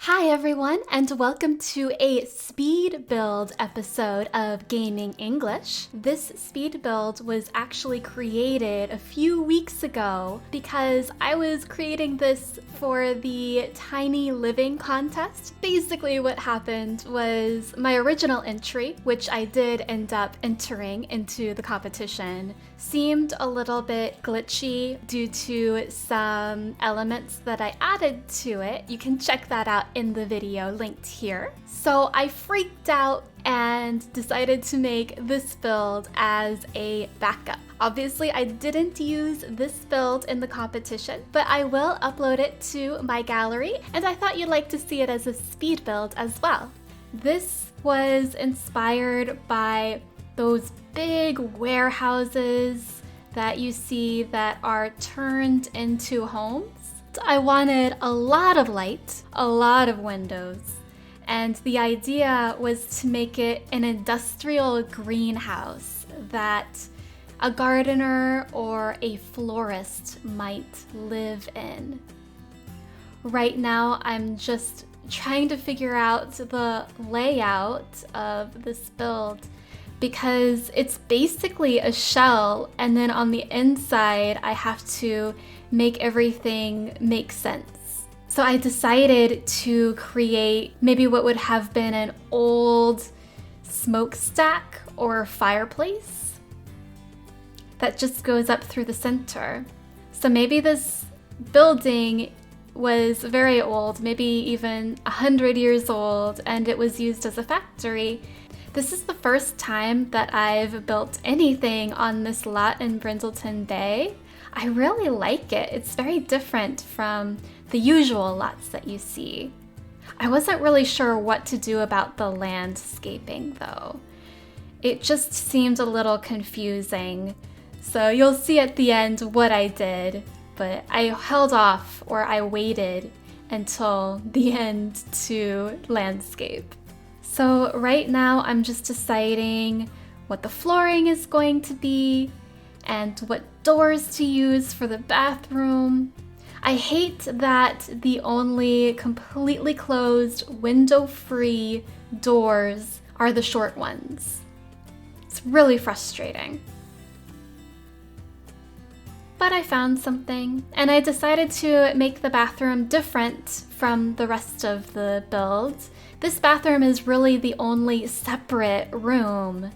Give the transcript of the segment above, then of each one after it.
Hi everyone, and welcome to a speed build episode of Gaming English. This speed build was actually created a few weeks ago because I was creating this for the Tiny Living contest. Basically what happened was my original entry, which I did end up entering into the competition, seemed a little bit glitchy due to some elements that I added to it. You can check that out in the video linked here. So I freaked out and decided to make this build as a backup. Obviously, I didn't use this build in the competition, but I will upload it to my gallery, and I thought you'd like to see it as a speed build as well. This was inspired by those big warehouses that you see that are turned into homes. I wanted a lot of light, a lot of windows, and the idea was to make it an industrial greenhouse that a gardener or a florist might live in. Right now, I'm just trying to figure out the layout of this build because it's basically a shell, and then on the inside, I have to make everything make sense. So I decided to create maybe what would have been an old smokestack or fireplace that just goes up through the center. So maybe this building was very old, maybe even 100 years old, and it was used as a factory. This is the first time that I've built anything on this lot in Brindleton Bay. I really like it. It's very different from the usual lots that you see. I wasn't really sure what to do about the landscaping though. It just seemed a little confusing. So you'll see at the end what I did, but I held off, or I waited until the end to landscape. So right now I'm just deciding what the flooring is going to be and what doors to use for the bathroom. I hate that the only completely closed, window-free doors are the short ones. It's really frustrating. But I found something, and I decided to make the bathroom different from the rest of the build. This bathroom is really the only separate room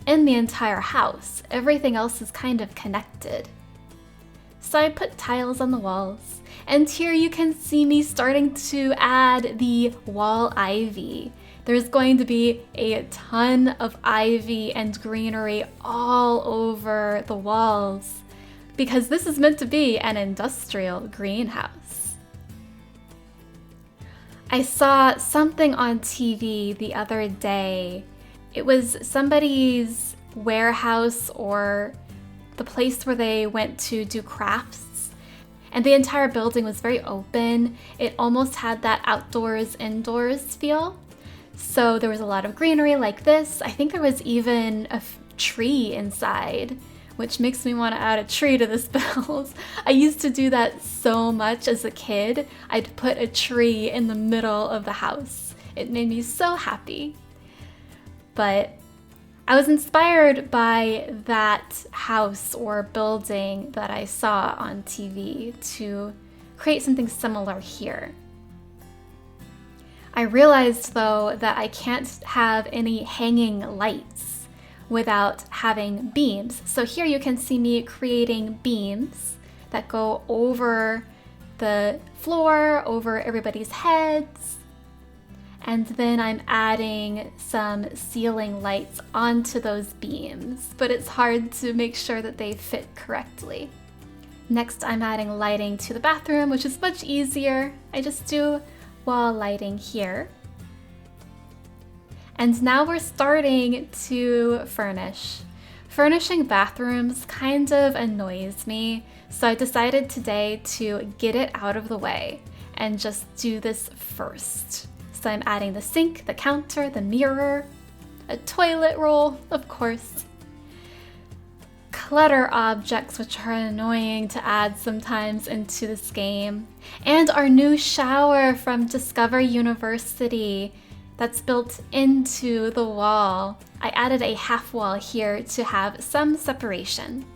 in the entire house. Everything else is kind of connected. So I put tiles on the walls, and here you can see me starting to add the wall ivy. There's going to be a ton of ivy and greenery all over the walls because this is meant to be an industrial greenhouse. I saw something on TV the other day. It was somebody's warehouse or the place where they went to do crafts, and the entire building was very open. It almost had that outdoors, indoors feel. So there was a lot of greenery like this. I think there was even a tree inside, which makes me want to add a tree to this build. I used to do that so much as a kid. I'd put a tree in the middle of the house. It made me so happy. But I was inspired by that house or building that I saw on TV to create something similar here. I realized though that I can't have any hanging lights without having beams. So here you can see me creating beams that go over the floor, over everybody's heads. And then I'm adding some ceiling lights onto those beams, but it's hard to make sure that they fit correctly. Next, I'm adding lighting to the bathroom, which is much easier. I just do wall lighting here. And now we're starting to furnish. Furnishing bathrooms kind of annoys me, so I decided today to get it out of the way and just do this first. So I'm adding the sink, the counter, the mirror, a toilet roll, of course, clutter objects, which are annoying to add sometimes into this game. And our new shower from Discover University that's built into the wall. I added a half wall here to have some separation.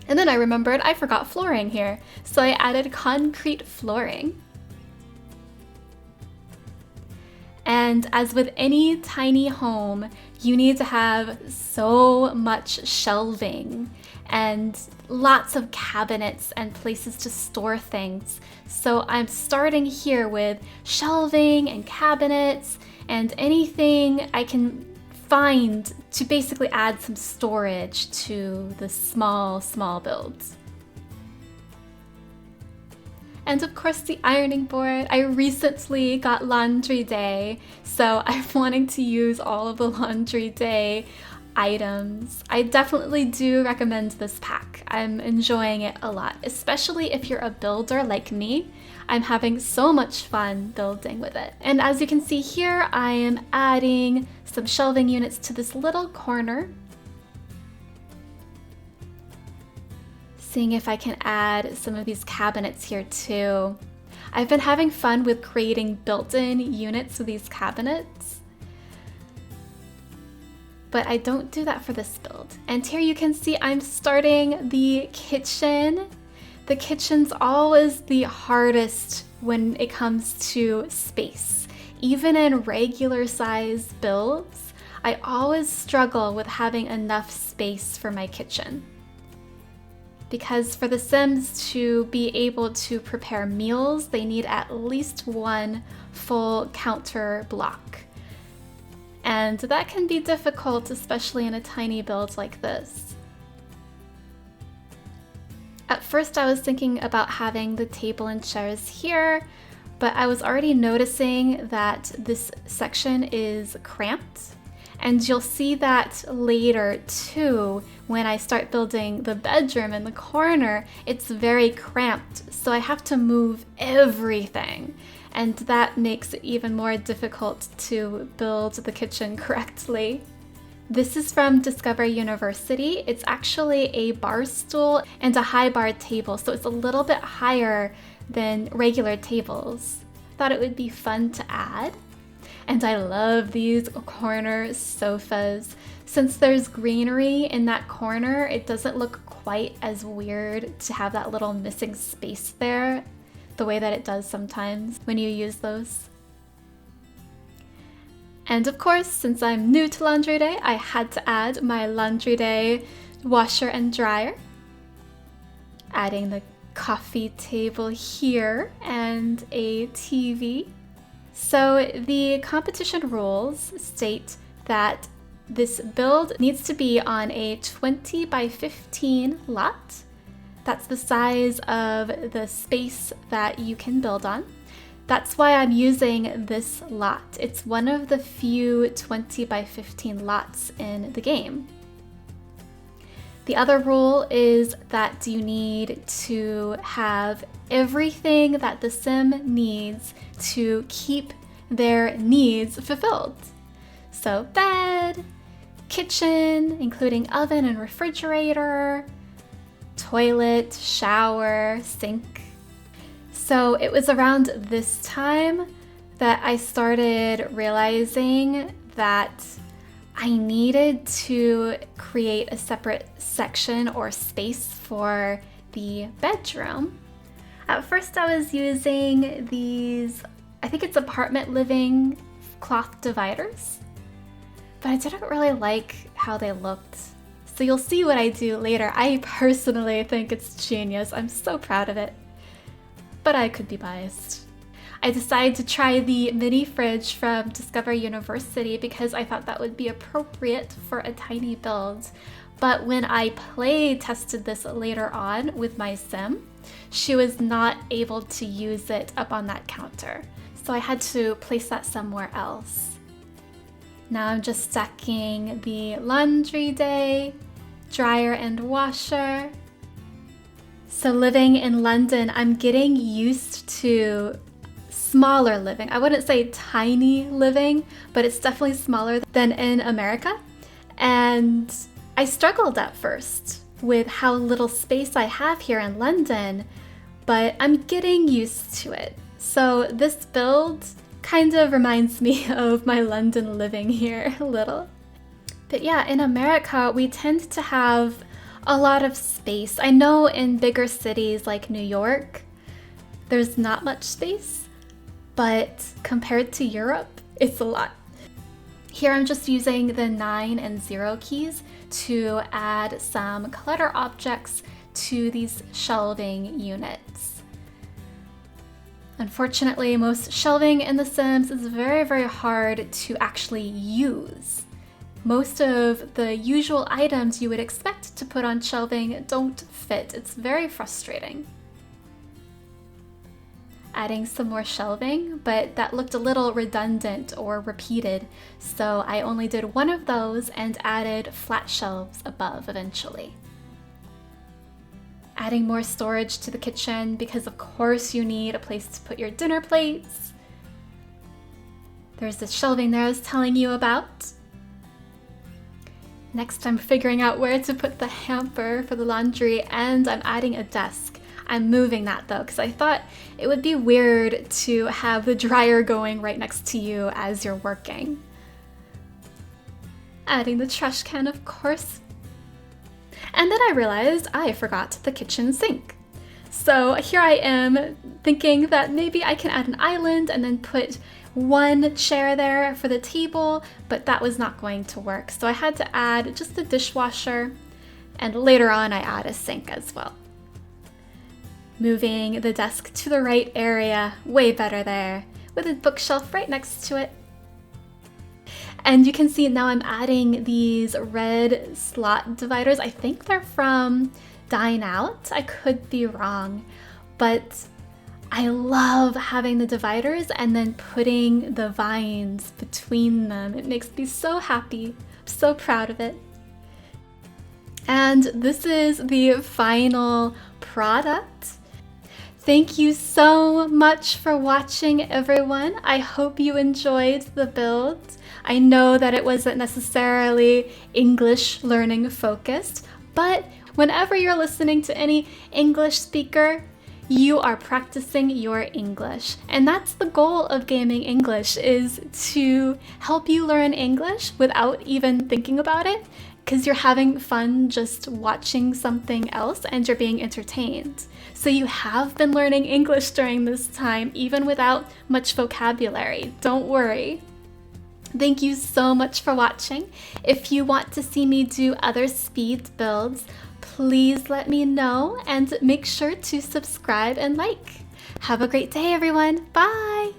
And then I remembered I forgot flooring here, so I added concrete flooring. And as with any tiny home, you need to have so much shelving and lots of cabinets and places to store things. So I'm starting here with shelving and cabinets and anything I can find to basically add some storage to the small builds. And of course the ironing board. I recently got laundry day, so I'm wanting to use all of the laundry day items. I definitely do recommend this pack. I'm enjoying it a lot, especially if you're a builder like me. I'm having so much fun building with it. And as you can see here, I am adding some shelving units to this little corner. Seeing if I can add some of these cabinets here too. I've been having fun with creating built-in units with these cabinets, but I don't do that for this build. And here you can see I'm starting the kitchen. The kitchen's always the hardest when it comes to space. Even in regular size builds, I always struggle with having enough space for my kitchen. Because for the Sims to be able to prepare meals, they need at least one full counter block. And that can be difficult, especially in a tiny build like this. At first I was thinking about having the table and chairs here, but I was already noticing that this section is cramped. And you'll see that later too, when I start building the bedroom in the corner, it's very cramped, so I have to move everything. And that makes it even more difficult to build the kitchen correctly. This is from Discover University. It's actually a bar stool and a high bar table, so it's a little bit higher than regular tables. Thought it would be fun to add. And I love these corner sofas. Since there's greenery in that corner, it doesn't look quite as weird to have that little missing space there, the way that it does sometimes when you use those. And of course, since I'm new to laundry day, I had to add my laundry day washer and dryer. Adding the coffee table here and a TV. So the competition rules state that this build needs to be on a 20 by 15 lot. That's the size of the space that you can build on. That's why I'm using this lot. It's one of the few 20 by 15 lots in the game. The other rule is that you need to have everything that the Sim needs to keep their needs fulfilled. So bed, kitchen, including oven and refrigerator, toilet, shower, sink. So it was around this time that I started realizing that I needed to create a separate section or space for the bedroom. At first I was using these, I think it's apartment living cloth dividers, but I didn't really like how they looked. So you'll see what I do later. I personally think it's genius. I'm so proud of it, but I could be biased. I decided to try the mini fridge from Discover University because I thought that would be appropriate for a tiny build. But when I play tested this later on with my Sim, she was not able to use it up on that counter. So I had to place that somewhere else. Now I'm just stacking the laundry day, dryer and washer. So living in London, I'm getting used to smaller living. I wouldn't say tiny living, but it's definitely smaller than in America. And I struggled at first with how little space I have here in London, but I'm getting used to it. So this build kind of reminds me of my London living here a little. But yeah, in America, we tend to have a lot of space. I know in bigger cities like New York, there's not much space, but compared to Europe, it's a lot. Here I'm just using the 9 and 0 keys to add some clutter objects to these shelving units. Unfortunately, most shelving in The Sims is very, very hard to actually use. Most of the usual items you would expect to put on shelving don't fit. It's very frustrating. Adding some more shelving, but that looked a little redundant or repeated, so I only did one of those and added flat shelves above eventually. Adding more storage to the kitchen because of course you need a place to put your dinner plates. There's the shelving there I was telling you about. Next, I'm figuring out where to put the hamper for the laundry, and I'm adding a desk. I'm moving that though, because I thought it would be weird to have the dryer going right next to you as you're working. Adding the trash can, of course. And then I realized I forgot the kitchen sink. So here I am thinking that maybe I can add an island and then put one chair there for the table, but that was not going to work. So I had to add just the dishwasher, and later on I add a sink as well. Moving the desk to the right area, way better there, with a bookshelf right next to it. And you can see now I'm adding these red slot dividers. I think they're from Dine Out. I could be wrong, but I love having the dividers and then putting the vines between them. It makes me so happy. I'm so proud of it. And this is the final product. Thank you so much for watching, everyone. I hope you enjoyed the build. I know that it wasn't necessarily English learning focused, but whenever you're listening to any English speaker, you are practicing your English. And that's the goal of Gaming English, is to help you learn English without even thinking about it, because you're having fun just watching something else and you're being entertained. So you have been learning English during this time, even without much vocabulary. Don't worry. Thank you so much for watching. If you want to see me do other speed builds, please let me know and make sure to subscribe and like. Have a great day, everyone. Bye!